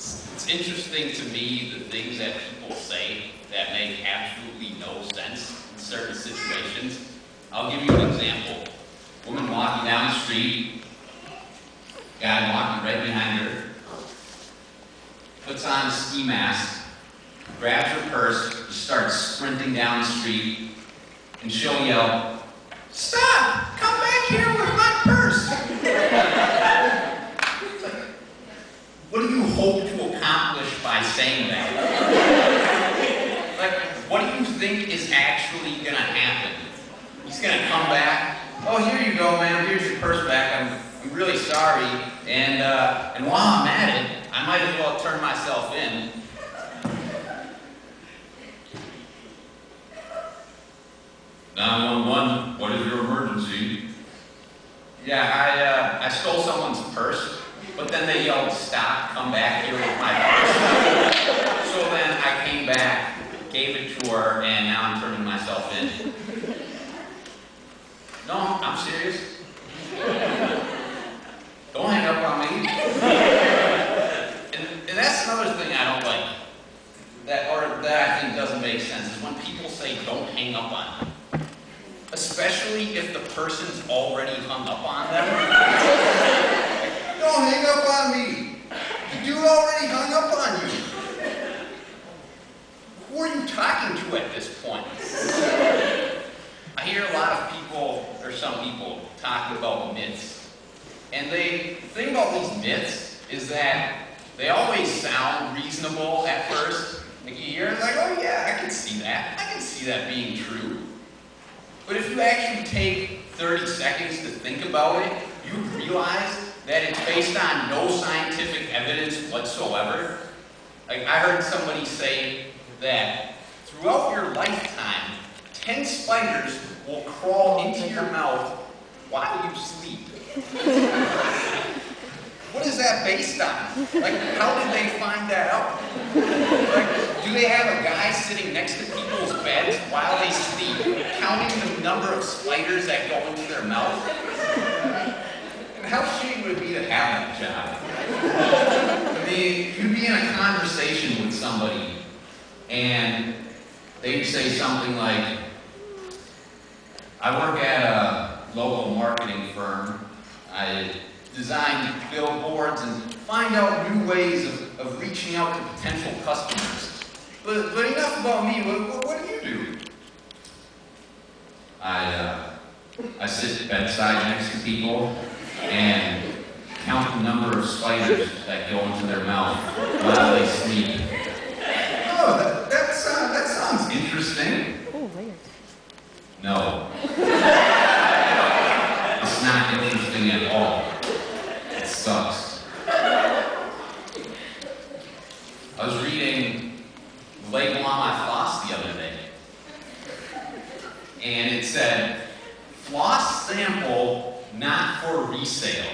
It's interesting to me the things that people say that make absolutely no sense in certain situations. I'll give you an example. Woman walking down the street, guy walking right behind her, puts on a ski mask, grabs her purse, starts sprinting down the street, and she'll yell, "Stop! Come back here with my purse!" What do you hope to accomplish by saying that? Like, what do you think is actually going to happen? He's going to come back, "Oh, here you go, ma'am. Here's your purse back. I'm really sorry. And while I'm at it, I might as well turn myself in." "911, what is your emergency?" "Yeah, I stole someone's purse, but then they yelled, 'Stop, come back here with my purse.' So then I came back, gave it to her, and now I'm turning myself in." "No, I'm serious. Don't hang up on me." And that's another thing I don't like, that I think doesn't make sense, is when people say, "Don't hang up on me." Especially if the person's already hung up on them. "Don't hang up on me. The dude already hung up on you." Who are you talking to at this point? I hear a lot of people, or some people, talking about myths. And the thing about these myths is that they always sound reasonable at first. Like you hear it, like, "Oh yeah, I can see that. I can see that being true." But if you actually take 30 seconds to think about it, you realize that it's based on no scientific evidence whatsoever. Like, I heard somebody say that throughout your lifetime, 10 spiders will crawl into your mouth while you sleep. What is that based on? Like, how did they find that out? Like, do they have a guy sitting next to people's beds while they sleep, counting the number of spiders that go into their mouth? And how shitty would it be to have that job? I mean, you'd be in a conversation with somebody, and they'd say something like, "I work at a local marketing firm. I design billboards and find out new ways of reaching out to potential customers. But enough about me. What do you do?" I sit bedside next to people and count the number of spiders that go into their mouth while they sleep." "Oh, that sounds interesting." Oh, weird. No. It's not interesting at all. It sucks. I was reading the label on my floss the other day, and it said, "Floss sample not for resale."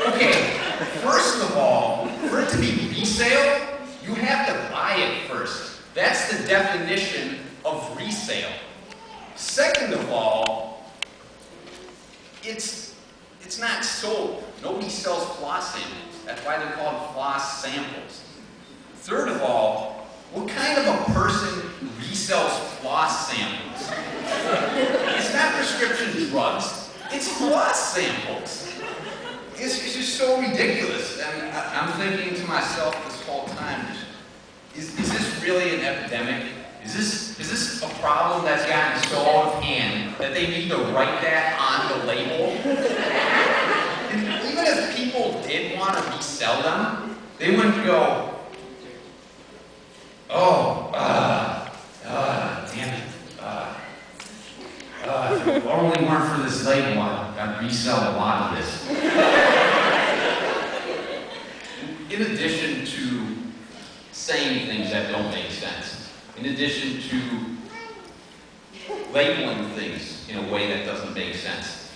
Okay, first of all, for it to be resale, you have to buy it first. That's the definition of resale. Second of all, it's not sold. Nobody sells floss samples. That's why they're called floss samples. Third of all, what kind of a person resells floss samples? It's not prescription drugs. It's floss samples. It's just so ridiculous. And I'm thinking to myself this whole time, is this really an epidemic? Is this a problem that's gotten so out of hand that they need to write that on the label? And even if people did want to resell them, they wouldn't go, "Oh, damn it. If it only weren't for this label, I'd resell a lot of this." In addition to saying things that don't make sense, in addition to labeling things in a way that doesn't make sense,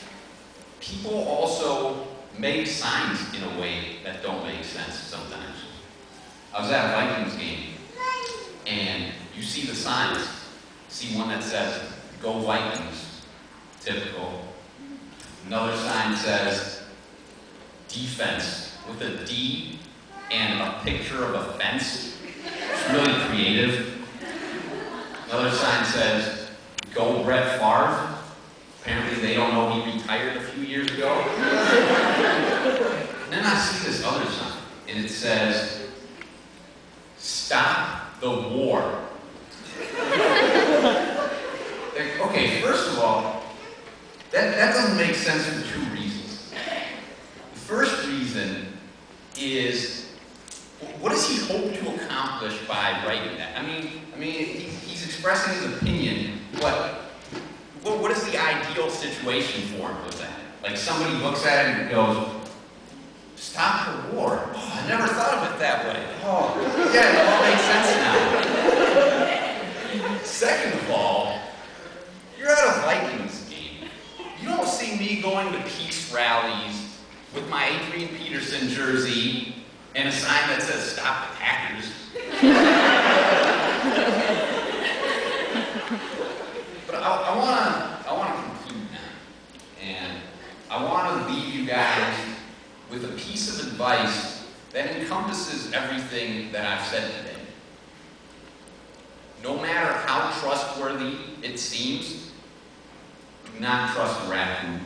people also make signs in a way that don't make sense sometimes. I was at a Vikings game, and you see the signs. See one that says, "Go Vikings," typical. Another sign says, defense with a D and a picture of a fence. It's really creative. Another sign says, "Go Brett Favre." Apparently they don't know he retired a few years ago. And then I see this other sign, and it says, "Stop the war." Okay, first of all, that doesn't make sense for two reasons. The first reason is, what does he hope to accomplish by writing that? I mean, he's expressing his opinion, but what is the ideal situation for him with that? Like somebody looks at him and goes, "Stop the war." Oh, I never thought of it that way. Oh, yeah, it all makes sense now. Second of all, you're at a Vikings game. You don't see me going to peace rallies with my Adrian Peterson jersey and a sign that says, "Stop the Packers." But I want to conclude now. And I want to leave you guys with a piece of advice that encompasses everything that I've said today. No matter how trustworthy it seems, do not trust a raccoon.